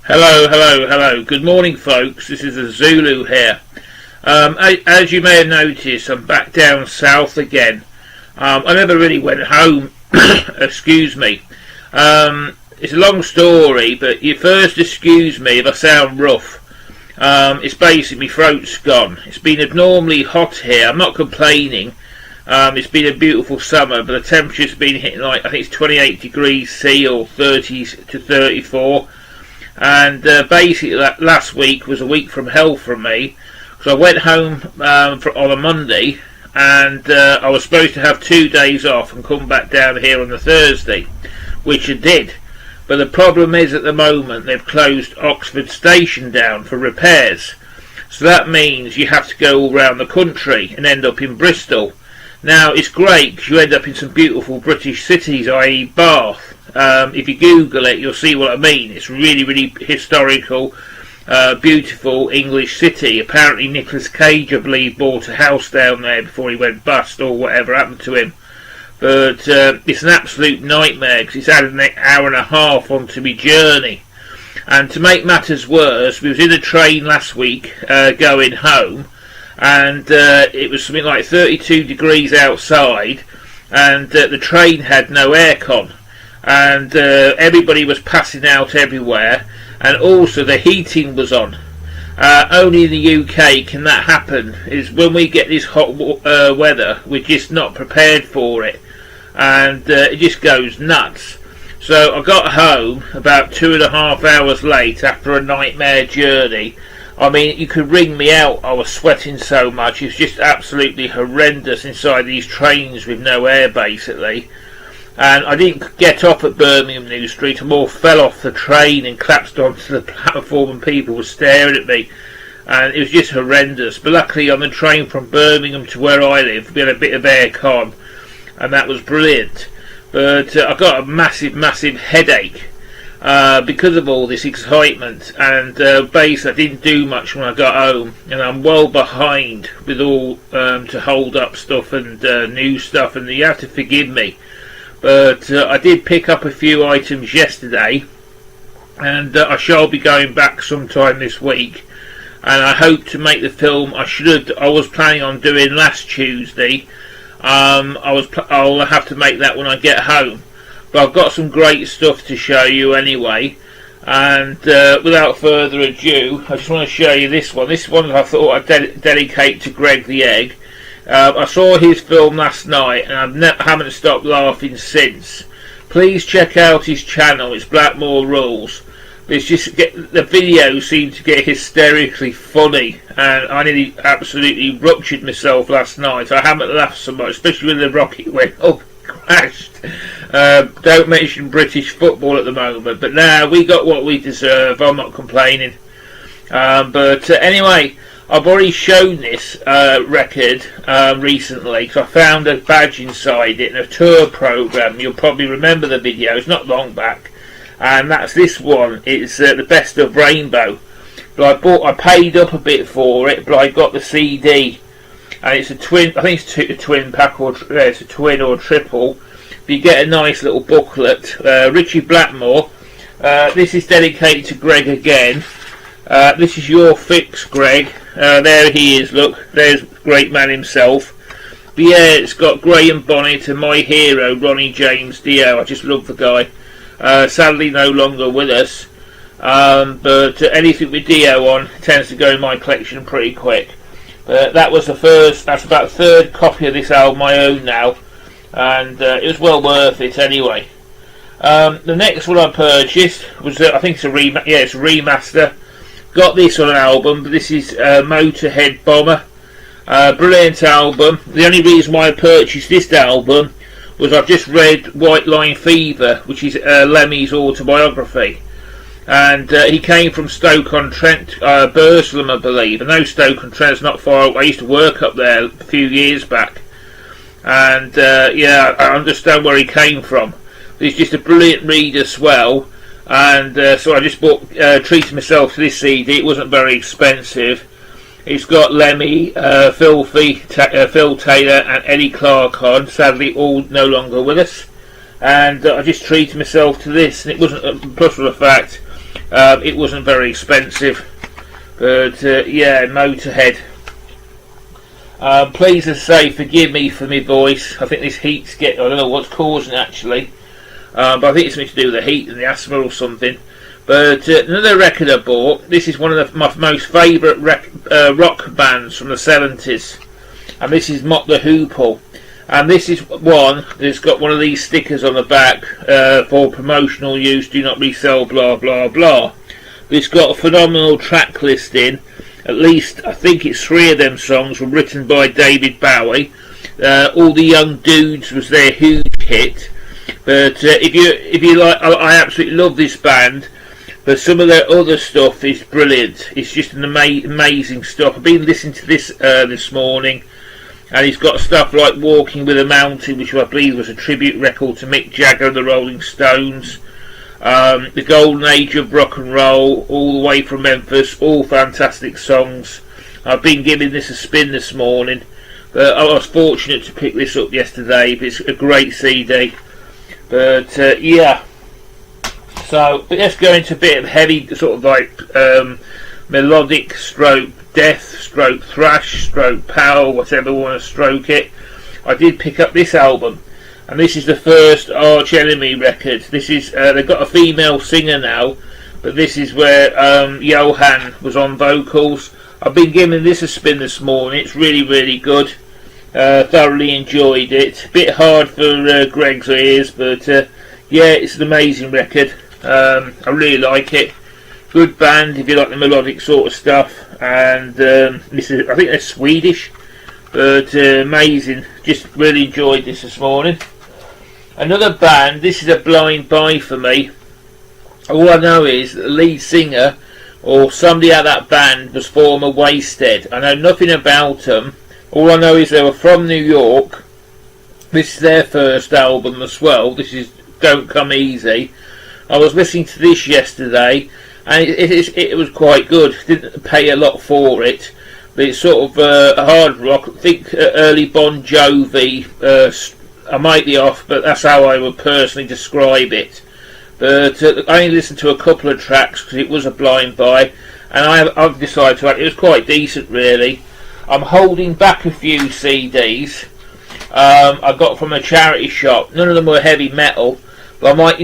Hello, hello, hello. Good morning, folks. This is a Zulu here. As you may have noticed, I'm back down south again. I never really went home. Excuse me. It's a long story, but you first excuse me if I sound rough. It's basically my throat's gone. It's been abnormally hot here. I'm not complaining. It's been a beautiful summer, but the temperature's been hitting I think it's 28 degrees C or 30 to 34. And basically last week was a week from hell for me. So I went home on a Monday, and I was supposed to have 2 days off and come back down here on the Thursday, which I did. But the problem is at the moment they've closed Oxford Station down for repairs. So that means you have to go all around the country and end up in Bristol. Now it's great because you end up in some beautiful British cities, i.e. Bath. If you Google it, you'll see what I mean. It's really, really historical, beautiful English city. Apparently Nicolas Cage, I believe, bought a house down there before he went bust or whatever happened to him. But it's an absolute nightmare because it's added an hour and a half onto my journey. And to make matters worse, we was in a train last week going home, and it was something like 32 degrees outside, and the train had no aircon. And everybody was passing out everywhere, and also the heating was on. Only in the UK can that happen. Is when we get this hot weather, we're just not prepared for it, and it just goes nuts. So I got home about 2.5 hours late after a nightmare journey. I mean, you could wring me out. I was sweating so much. It's just absolutely horrendous inside these trains with no air, basically. And I didn't get off at Birmingham New Street. I more fell off the train and collapsed onto the platform, and people were staring at me. And it was just horrendous. But luckily on the train from Birmingham to where I live, we had a bit of aircon, and that was brilliant. But I got a massive, massive headache because of all this excitement. And basically I didn't do much when I got home. And I'm well behind with all to hold up stuff and new stuff. And you have to forgive me. But I did pick up a few items yesterday, and I shall be going back sometime this week, and I hope to make the film I was planning on doing last Tuesday. I'll have to make that when I get home, but I've got some great stuff to show you anyway. And without further ado, I just want to show you this one. This one I thought I'd dedicate to Greg the Egg. I saw his film last night, and I haven't stopped laughing since. Please check out his channel. It's Blackmore Rules. It's just the video seemed to get hysterically funny, and I nearly absolutely ruptured myself last night. I haven't laughed so much, especially when the rocket went up, crashed. Don't mention British football at the moment, but now we got what we deserve. I'm not complaining. But anyway, I've already shown this record recently, because I found a badge inside it in a tour programme. You'll probably remember the video, it's not long back, and that's this one. It's the Best of Rainbow. But I paid up a bit for it, but I got the CD, and it's a twin. I think it's a twin pack, or it's a twin or a triple. But you get a nice little booklet. Richie Blackmore. This is dedicated to Greg again. This is your fix, Greg. There he is, look, there's Great Man himself. But yeah, it's got Graham Bonnet and my hero, Ronnie James Dio. I just love the guy. Sadly no longer with us. But anything with Dio on tends to go in my collection pretty quick. But that's about the third copy of this album I own now. And it was well worth it anyway. The next one I purchased was, I think it's a remaster. Got this on an album, but this is Motorhead Bomber. Brilliant album. The only reason why I purchased this album was I've just read White Line Fever, which is Lemmy's autobiography. And he came from Stoke-on-Trent, Burslem, I believe. I know Stoke-on-Trent's not far away. I used to work up there a few years back. And yeah, I understand where he came from. But he's just a brilliant read as well. And so I just treated myself to this CD. It wasn't very expensive. It's got Lemmy, Phil Taylor and Eddie Clark on, sadly all no longer with us. And I just treated myself to this, and it wasn't, plus of the fact, It wasn't very expensive, but yeah, Motorhead. Please, as I say, forgive me for my voice. I think this heat's I don't know what's causing it actually, but I think it's something to do with the heat and the asthma or something. But another record I bought. This is one of my most favourite rock bands from the 70s, and this is Mott the Hoople. And this is one that's got one of these stickers on the back for promotional use. Do not resell. Blah blah blah. But it's got a phenomenal track listing. At least I think it's 3 of them songs were written by David Bowie. All the Young Dudes was their huge hit. But if you like, I absolutely love this band. But some of their other stuff is brilliant. It's just an amazing stuff. I've been listening to this morning, and he's got stuff like Walking with a Mountain, which I believe was a tribute record to Mick Jagger and the Rolling Stones. The Golden Age of Rock and Roll, All the Way from Memphis, all fantastic songs. I've been giving this a spin this morning. I was fortunate to pick this up yesterday, but it's a great CD. But yeah, so let's go into a bit of heavy, sort of like melodic stroke death, stroke thrash, stroke power, whatever you want to stroke it. I did pick up this album, and this is the first Arch Enemy record. This is they've got a female singer now, but this is where Johan was on vocals. I've been giving this a spin this morning. It's really good. Thoroughly enjoyed it. A bit hard for Greg's ears, but yeah, it's an amazing record. I really like it. Good band if you like the melodic sort of stuff. And this is, I think they're Swedish, but amazing. Just really enjoyed this morning. Another band. This is a blind buy for me. All I know is that the lead singer or somebody at that band was former Wasted. I know nothing about them. All I know is they were from New York. This is their first album as well. This is Don't Come Easy. I was listening to this yesterday, and it was quite good. Didn't pay a lot for it, but it's sort of hard rock. I think early Bon Jovi. I might be off, but that's how I would personally describe it. But I only listened to a couple of tracks because it was a blind buy, and I've decided to. It was quite decent, really. I'm holding back a few CDs I got from a charity shop. None of them were heavy metal, but I might,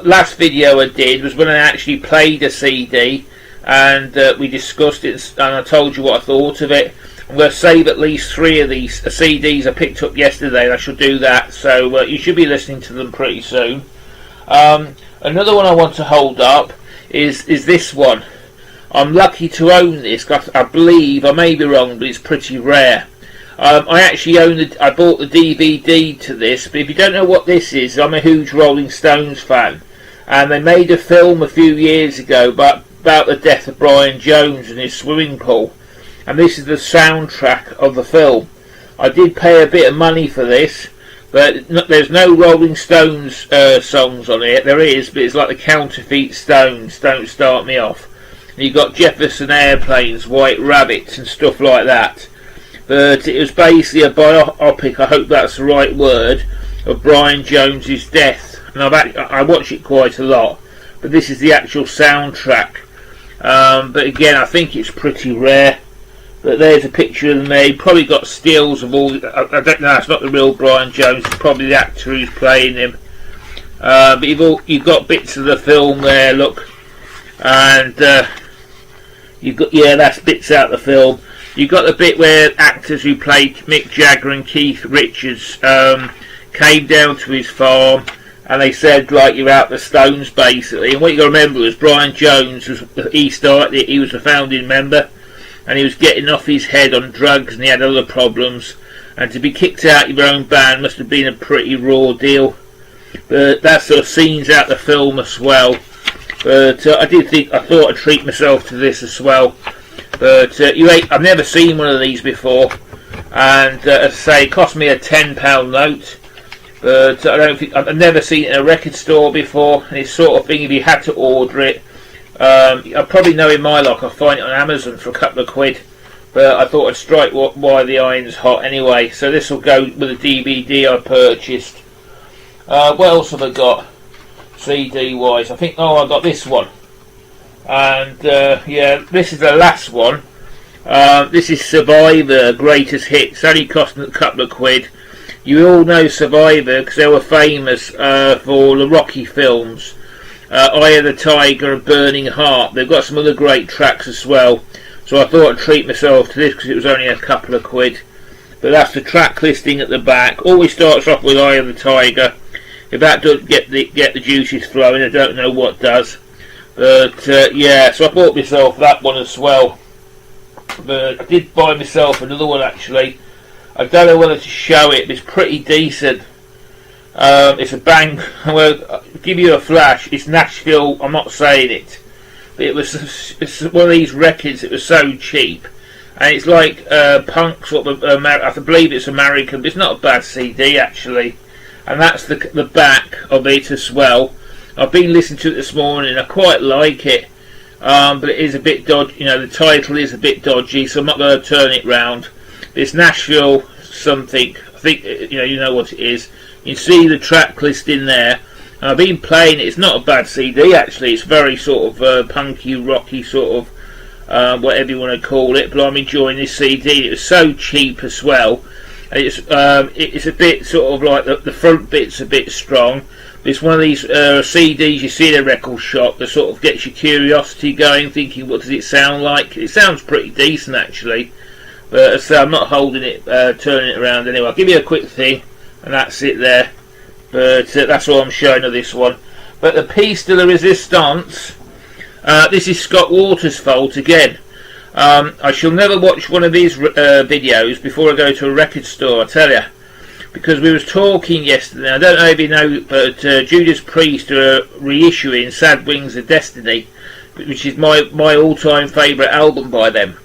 last video I did was when I actually played a CD, and we discussed it, and I told you what I thought of it. I'm going to save at least 3 of these CDs I picked up yesterday, and I should do that, so you should be listening to them pretty soon. Another one I want to hold up is this one. I'm lucky to own this. I believe, I may be wrong, but it's pretty rare. I actually I bought the DVD to this, but if you don't know what this is, I'm a huge Rolling Stones fan, and they made a film a few years ago about the death of Brian Jones and his swimming pool, and this is the soundtrack of the film. I did pay a bit of money for this, but there's no Rolling Stones songs on it. There is, but it's like the counterfeit Stones, Don't Start Me Off. And you've got Jefferson Airplanes, White Rabbits and stuff like that. But it was basically a biopic, I hope that's the right word, of Brian Jones's death. And I watch it quite a lot, but this is the actual soundtrack. But again, I think it's pretty rare. But there's a picture of them there. He probably got stills of all. I don't know. It's not the real Brian Jones. It's probably the actor who's playing him. But you've got bits of the film there. Look, and that's bits out of the film. You've got the bit where actors who played Mick Jagger and Keith Richards came down to his farm, and they said, like, you're out the Stones, basically. And what you got to remember is Brian Jones he started it. He was a founding member, and he was getting off his head on drugs, and he had other problems. And to be kicked out of your own band must have been a pretty raw deal. But that sort of scenes out the film as well. But I thought I'd treat myself to this as well. But I've never seen one of these before, and as I say, it cost me a £10 note. But I've never seen it in a record store before. And it's sort of thing, if you had to order it, I probably know in my luck I'll find it on Amazon for a couple of quid. But I thought I'd strike while the iron's hot anyway. So this will go with a DVD I purchased. What else have I got? CD wise, I got this one. And yeah, this is the last one. This is Survivor Greatest Hits. Only costing a couple of quid. You all know Survivor because they were famous for the Rocky films, Eye of the Tiger and Burning Heart. They've got some other great tracks as well. So I thought I'd treat myself to this because it was only a couple of quid. But that's the track listing at the back. Always starts off with Eye of the Tiger. If that doesn't get the juices flowing, I don't know what does. But yeah, so I bought myself that one as well. But I did buy myself another one actually. I don't know whether to show it, but it's pretty decent. It's a bang. I'll give you a flash. It's Nashville. I'm not saying it. But it's one of these records that was so cheap. And it's like punk sort of, I believe it's American, but it's not a bad CD actually. And that's the back of it as well. I've been listening to it this morning. I quite like it. But it is a bit dodgy. You know, the title is a bit dodgy, so I'm not going to turn it round. It's Nashville something. I think you know what it is. You see the track list in there. And I've been playing it. It's not a bad CD actually. It's very sort of punky, rocky sort of whatever you want to call it. But I'm enjoying this CD. It was so cheap as well. And it's a bit sort of like the front bit's a bit strong. It's one of these CDs you see in a record shop that sort of gets your curiosity going, thinking what does it sound like. It sounds pretty decent actually. But so I'm not holding it, turning it around anyway. I'll give you a quick thing, and that's it there. But that's all I'm showing of this one. But the piece de la resistance, this is Scott Waters' fault again. I shall never watch one of these videos before I go to a record store, I tell you. Because we was talking yesterday, I don't know if you know, but Judas Priest are reissuing Sad Wings of Destiny, which is my all-time favourite album by them.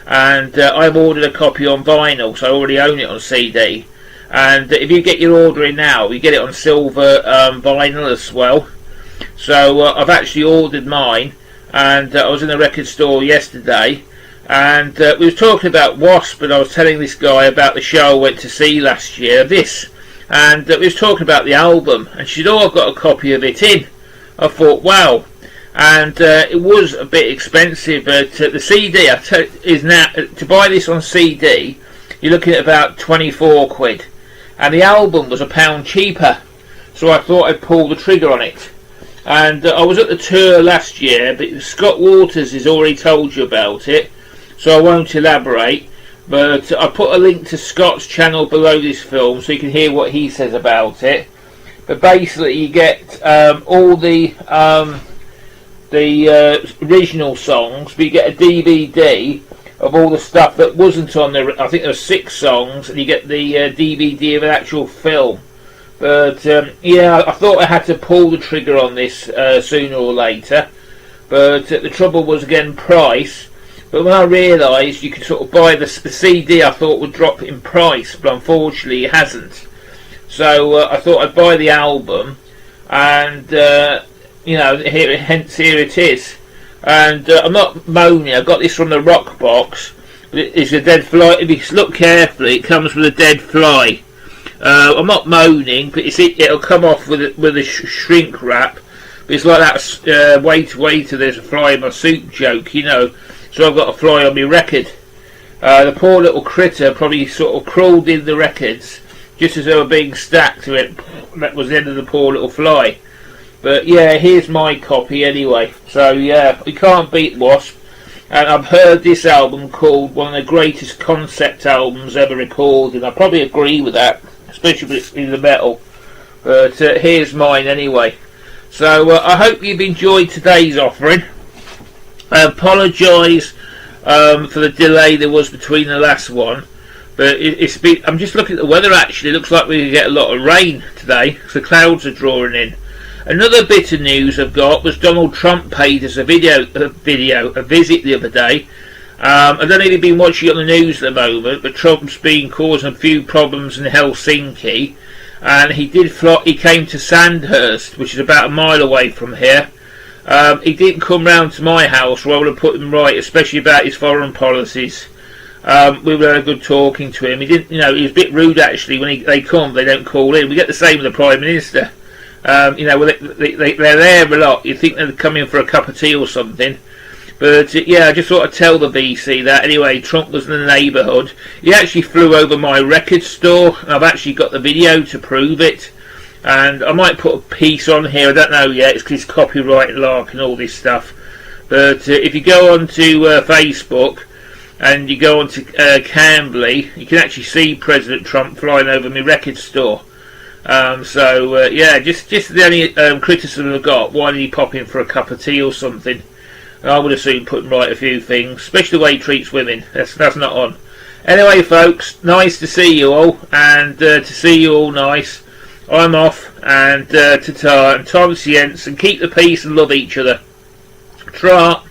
And I've ordered a copy on vinyl, so I already own it on CD. And if you get your order in now, you get it on silver vinyl as well. So I've actually ordered mine, and I was in the record store yesterday, and we were talking about W.A.S.P, and I was telling this guy about the show I went to see last year, and we was talking about the album, and she said, oh, I've got a copy of it in. I thought, wow. And it was a bit expensive, but the CD is now, to buy this on CD, you're looking at about 24 quid, and the album was £1 cheaper, so I thought I'd pull the trigger on it. And I was at the tour last year, but Scott Waters has already told you about it, so I won't elaborate, but I put a link to Scott's channel below this film so you can hear what he says about it. But basically you get all the original songs, but you get a DVD of all the stuff that wasn't on there. I think there were 6 songs, and you get the DVD of an actual film. But yeah, I thought I had to pull the trigger on this sooner or later, but the trouble was again price. But when I realised you could sort of buy the CD, I thought would drop in price, but unfortunately it hasn't. So I thought I'd buy the album, and you know, hence here it is. And I'm not moaning. I got this from the Rock Box. It's a dead fly. If you look carefully, it comes with a dead fly. I'm not moaning, but it'll come off with a shrink wrap. But it's like that. Waiter, there's a fly in my soup joke, you know. So I've got a fly on my record. The poor little critter probably sort of crawled in the records just as they were being stacked to it. That was the end of the poor little fly. But yeah, here's my copy anyway. So yeah, we can't beat W.A.S.P. And I've heard this album called one of the greatest concept albums ever recorded. I probably agree with that, especially if it's in the metal. But here's mine anyway. So I hope you've enjoyed today's offering. I apologise for the delay there was between the last one, but I'm just looking at the weather actually. It looks like we're going to get a lot of rain today, because the clouds are drawing in. Another bit of news I've got was Donald Trump paid us a visit the other day. I don't know if you've been watching it on the news at the moment, but Trump's been causing a few problems in Helsinki, and he came to Sandhurst, which is about a mile away from here. He didn't come round to my house, where I would have put him right, especially about his foreign policies. We were had a good talking to him. He didn't, you know, he was a bit rude actually. When they come, they don't call in. We get the same with the Prime Minister. You know, they're there a lot. You think they're coming for a cup of tea or something, But yeah, I just thought I'd tell the BC that. Anyway, Trump was in the neighbourhood. He actually flew over my record store, and I've actually got the video to prove it. And I might put a piece on here, I don't know yet, it's because it's copyright lark and all this stuff. But if you go onto Facebook and you go onto Cambly, you can actually see President Trump flying over my record store. Yeah, just the only criticism I've got, why did he pop in for a cup of tea or something? I would have soon put him right a few things, especially the way he treats women. That's not on. Anyway, folks, nice to see you all, and to see you all nice. I'm off, and ta-ta, and Tom Sience, and keep the peace and love each other. Tra.